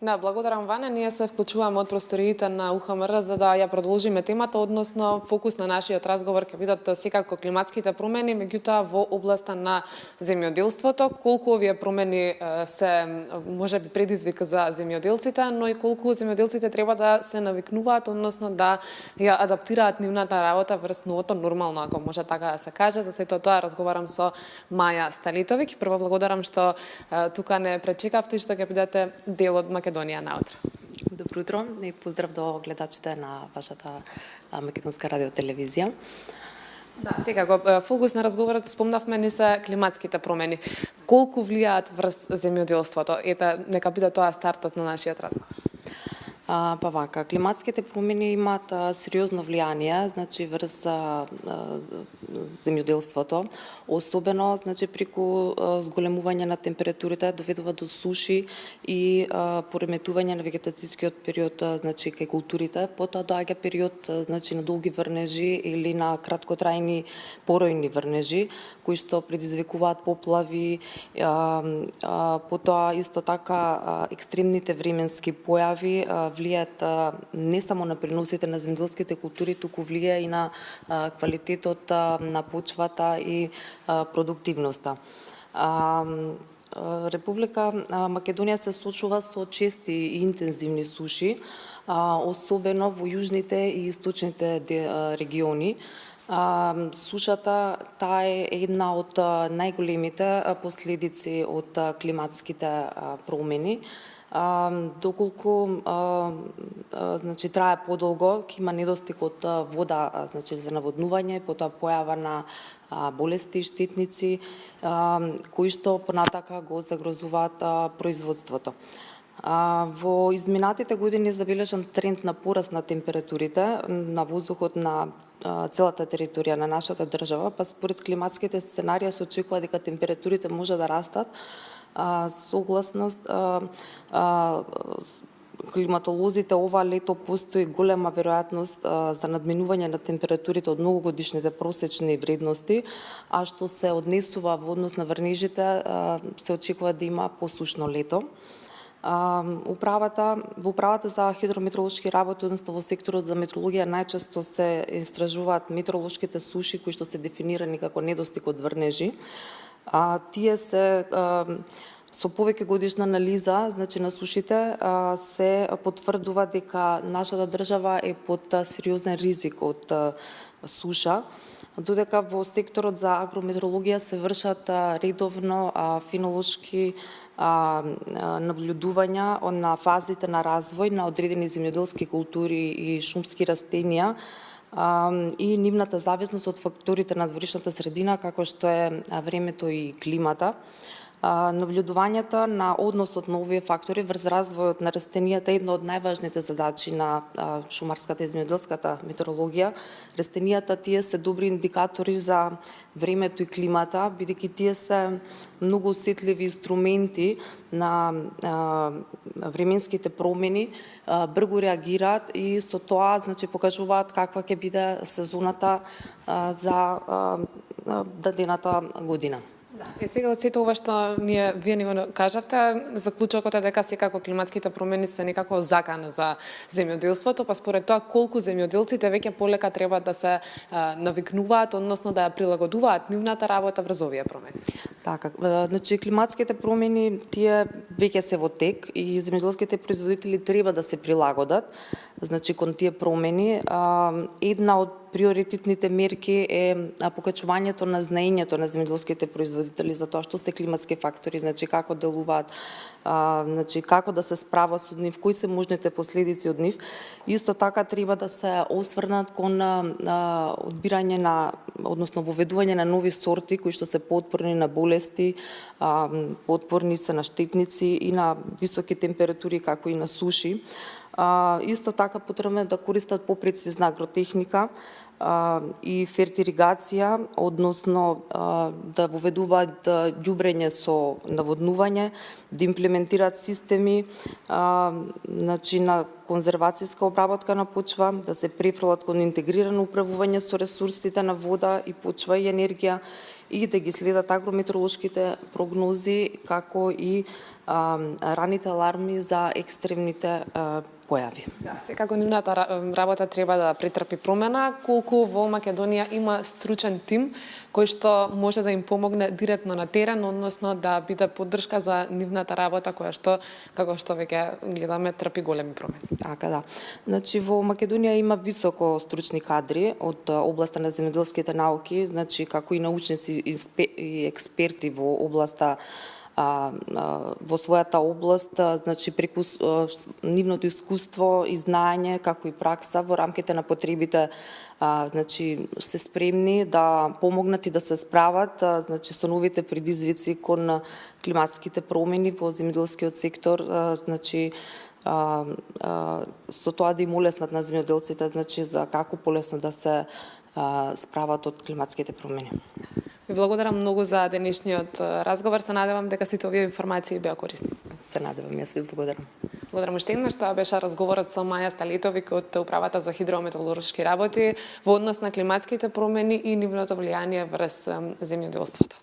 Да, благодарам Ване. Ние се вклучуваме од просториите на УХМР за да ја продолжиме темата, односно фокус на нашиот разговор ќе бидат секако климатските промени, меѓутоа во областа на земјоделството, колку овие промени се можеби предизвик за земјоделците, но и колку земјоделците треба да се навикнуваат, односно да ја адаптираат нивната работа врз новото нормално, ако може така да се каже. За сето тоа разговарам со Маја Сталитовиќ. Прво благодарам што тука не пречекавте и што ќе бидете дел од Македонија наутро. Добро утро и поздрав до гледачите на вашата македонска радиотелевизија. Да, секако фокус на разговорот спомнавме не се климатските промени. Колку влијаат врз земјоделството? Ете, нека биде тоа стартот на нашиот разговор. Па вака, климатските промени имаат сериозно влијание, значи врз земјоделството, особено значи преку зголемување на температурите доведува до суши и пореметување на вегетацијскиот период, значи кај културите, потоа доаѓа период значи на долги врнежи или на краткотрајни поројни врнежи кои што предизвикуваат поплави, потоа исто така екстремните временски појави влијаат не само на приносите на земјоделските култури, туку влијае и на квалитетот на почвата и продуктивноста. Република Македонија се соочува со чести и интензивни суши, особено во јужните и источните региони. Сушата таа е една од најголемите последици од климатските промени. Доколку значи трае подолго, ќе има недостиг од вода, значи за наводнување, потоа појава на болести и штетници кои што понатака го загрозуваат производството. Во изминатите години забележан тренд на пораст на температурите на воздухот на целата територија на нашата држава, па според климатските сценарија се очекува дека температурите може да растат. Согласност климатолозите ова лето постои голема веројатност за надминување на температурите од многогодишните просечни вредности, а што се однесува во однос на врнежите, се очекува да има посушно лето. Во управата за хидрометеоролошки работи, односно во секторот за метеорологија, најчесто се истражуваат метеоролошките суши кои што се дефинирани како недостиг од врнежи. Тие се со повеќе годишна анализа, значи на сушите, се потврдува дека нашата држава е под сериозен ризик од суша, додека во секторот за агрометеорологија се вршат редовно фенолошки наблюдувања на фазите на развој на одредени земјоделски култури и шумски растенија и нивната зависност од факторите на дворичната средина, како што е времето и климата. Наблюдувањето на односот на овие фактори врз развојот на растенијата е една од најважните задачи на шумарската и земјоделската метеорологија. Растенијата тие се добри индикатори за времето и климата, бидејќи тие се многу осетливи инструменти на временските промени, брзо реагираат и со тоа значи покажуваат каква ќе биде сезоната за дадената година. Да. Сега од сето ова што вие ни го кажавте, заклучокот е дека секако климатските промени се некако закана за земјоделството, па според тоа колку земјоделците веќе полека треба да се навикнуваат, односно да ја прилагодуваат нивната работа врз овие промени. Така, значи климатските промени тие веќе се во тек и земјоделските производители треба да се прилагодат, значи кон тие промени. Една од приоритетните мерки е покачувањето на знаењето на земјоделските производители за тоа што се климатски фактори, значи како делуваат, значи како да се справат со нив, кои се можните последици од нив. Исто така треба да се осврнат кон одбирање на, односно воведување на нови сорти кои што се поотпорни на болести, поотпорни се на штетници и на високи температури како и на суши. Исто така потребно е да користат попрецизна агротехника и фертиригација, односно да воведуваат ѓубрење со наводнување, да имплементираат системи значи на конзервацијска обработка на почва, да се префрлат кон интегрирано управување со ресурсите на вода и почва и енергија, и да ги следат агрометеоролошките прогнози, како и раните аларми за екстремните појави. Да, секако нивната работа треба да претрпи промена, колку во Македонија има стручен тим кој што може да им помогне директно на терен, односно да биде поддршка за нивната работа која што, како што веќе гледаме, трпи големи промени. Така да. Значи во Македонија има високо стручни кадри од областа на земјоделските науки, значи како и научници и експерти во областа во својата област, значи преку нивното искуство и знаење, како и пракса во рамките на потребите, значи се спремни да помогнат и да се справат, значи со новите предизвици кон климатските промени во земјоделскиот сектор, значи со тоа да им улеснат на земјоделците, значи за како полесно да се справат од климатските промени. Ви благодарам многу за денешниот разговор. Се надевам дека сите овие информации беа корисни. Се надевам, јас ви благодарам. Благодарам уште еднаш. Тоа беше разговорот со Маја Сталетовик од Управата за хидрометеоролошки работи во однос на климатските промени и нивното влијание врз земјоделството.